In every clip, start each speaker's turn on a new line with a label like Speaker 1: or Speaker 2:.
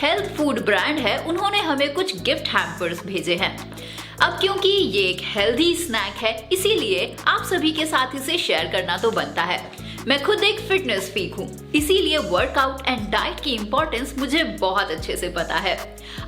Speaker 1: Health food brand है, उन्होंने हमें कुछ गिफ्ट हैम्पर्स भेजे हैं। अब क्योंकि ये एक हेल्दी स्नैक है, इसीलिए आप सभी के साथ इसे शेयर करना तो बनता है। मैं खुद एक फिटनेस फ्रीक हूँ, इसीलिए वर्कआउट एंड डाइट की इम्पोर्टेंस मुझे बहुत अच्छे से पता है।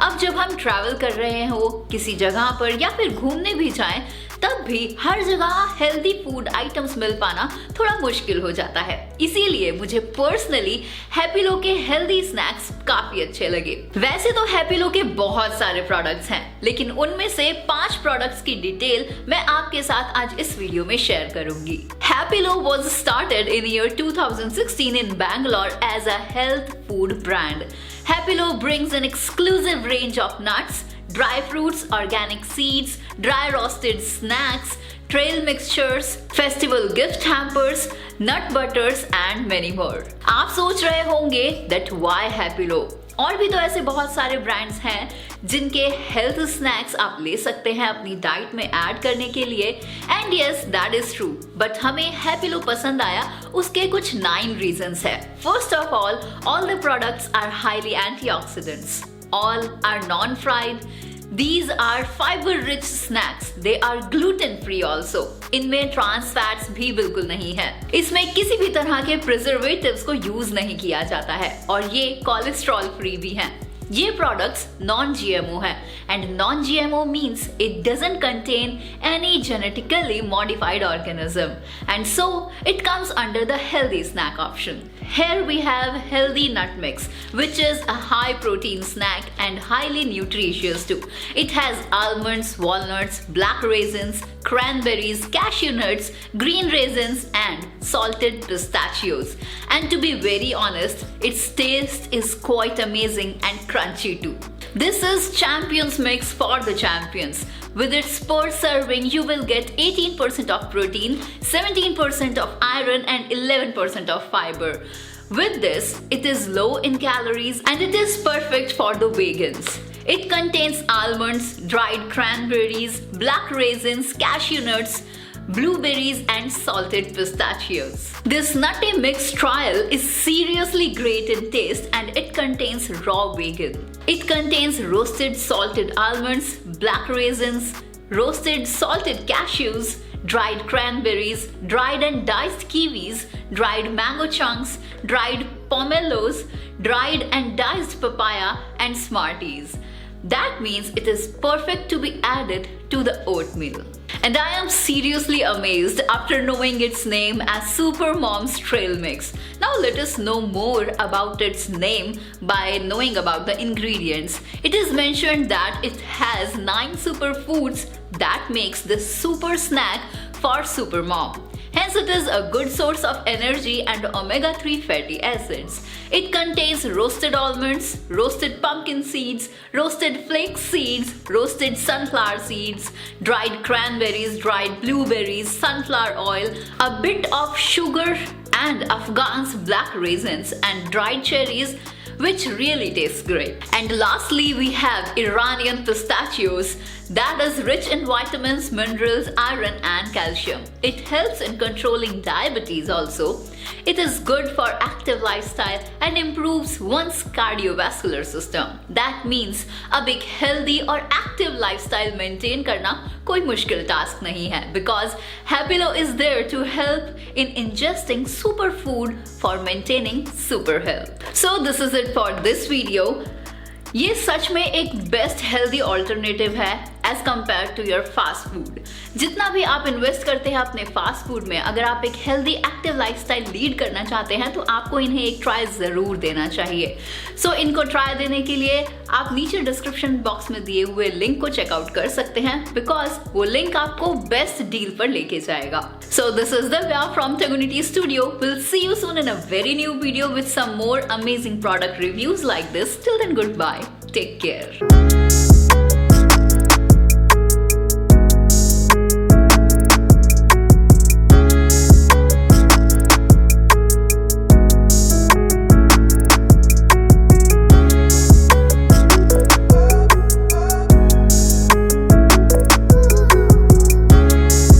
Speaker 1: अब जब हम ट्रैवल कर रहे हो किसी जगह पर या फिर घूमने भी जाएं, तब भी हर जगह हेल्दी फूड आइटम्स मिल पाना थोड़ा मुश्किल हो जाता है। इसीलिए मुझे पर्सनली हैप्पिलो के हेल्दी स्नैक्स काफी अच्छे लगे। वैसे तो हैप्पिलो के बहुत सारे प्रोडक्ट्स हैं, लेकिन उनमें से 5 प्रोडक्ट्स की डिटेल मैं आपके साथ आज इस वीडियो में शेयर करूंगी। Happilo was started in year 2016 in Bangalore as a health food brand. Happilo brings an exclusive range of nuts, dry fruits, organic seeds, dry roasted snacks, trail mixtures, festival gift hampers, nut butters and many more. आप सोच रहे होंगे that why Happilo? और भी तो ऐसे बहुत सारे ब्रांड्स हैं जिनके हेल्थ स्नैक्स आप ले सकते हैं अपनी डाइट में ऐड करने के लिए, and yes that is true, but हमें हैप्पिलो पसंद आया उसके कुछ 9 रीजंस है। First of all the products are highly antioxidants, all are non-fried. These are fiber-rich snacks. They are gluten-free also. इनमें ट्रांस फैट्स भी बिल्कुल नहीं है। इसमें किसी भी तरह के प्रिजर्वेटिव्स को यूज नहीं किया जाता है और ये कोलेस्ट्रॉल फ्री भी हैं। ये प्रोडक्ट्स नॉन GMO है, and non GMO means it doesn't contain any genetically modified organism, and so it comes under the healthy snack option. Here we have healthy nut mix, which is a high protein snack and highly nutritious too. It has almonds, walnuts, black raisins, cranberries, cashew nuts, green raisins and salted pistachios. And to be very honest, its taste is quite amazing and crunchy too. This is Champions Mix for the champions. With its per serving, you will get 18% of protein, 17% of iron and 11% of fiber. With this, it is low in calories and it is perfect for the vegans. It contains almonds, dried cranberries, black raisins, cashew nuts, blueberries and salted pistachios. This nutty mix trial is seriously great in taste and it contains raw vegan. It contains roasted salted almonds, black raisins, roasted salted cashews, dried cranberries, dried and diced kiwis, dried mango chunks, dried pomelos, dried and diced papaya and Smarties. That means it is perfect to be added to the oatmeal. And I am seriously amazed after knowing its name as Super Mom's Trail Mix. Now let us know more about its name by knowing about the ingredients. It is mentioned that it has 9 superfoods that makes this super snack for Super Mom. Hence, it is a good source of energy and omega-3 fatty acids. It contains roasted almonds, roasted pumpkin seeds, roasted flax seeds, roasted sunflower seeds, dried cranberries, dried blueberries, sunflower oil, a bit of sugar and Afghan's black raisins and dried cherries, which really tastes great. And lastly, we have Iranian pistachios that is rich in vitamins, minerals, iron and calcium. It helps in controlling diabetes also. It is good for active lifestyle and improves one's cardiovascular system. That means अब एक healthy और active lifestyle maintain करना कोई मुश्किल task नहीं है, because Happilo is there to help in ingesting superfood for maintaining super health. So this is it for this video. ये सच में एक बेस्ट हेल्दी ऑल्टरनेटिव है as compare to your fast food. जितना भी आप इन्वेस्ट करते हैं अपने फास्ट फूड में, अगर आप एक हेल्दी एक्टिव लाइफस्टाइल लीड करना चाहते हैं तो आपको इन्हें एक ट्राई जरूर देना चाहिए। सो इनको ट्राई देने के लिए आप नीचे डिस्क्रिप्शन बॉक्स में दिए हुए लिंक को चेकआउट कर सकते हैं, बिकॉज वो लिंक आपको बेस्ट डील पर लेके जाएगा। So this is Divya from Tegonity studio. Will see you soon in a very new video with some more amazing product reviews like this. Till then, good bye, take care.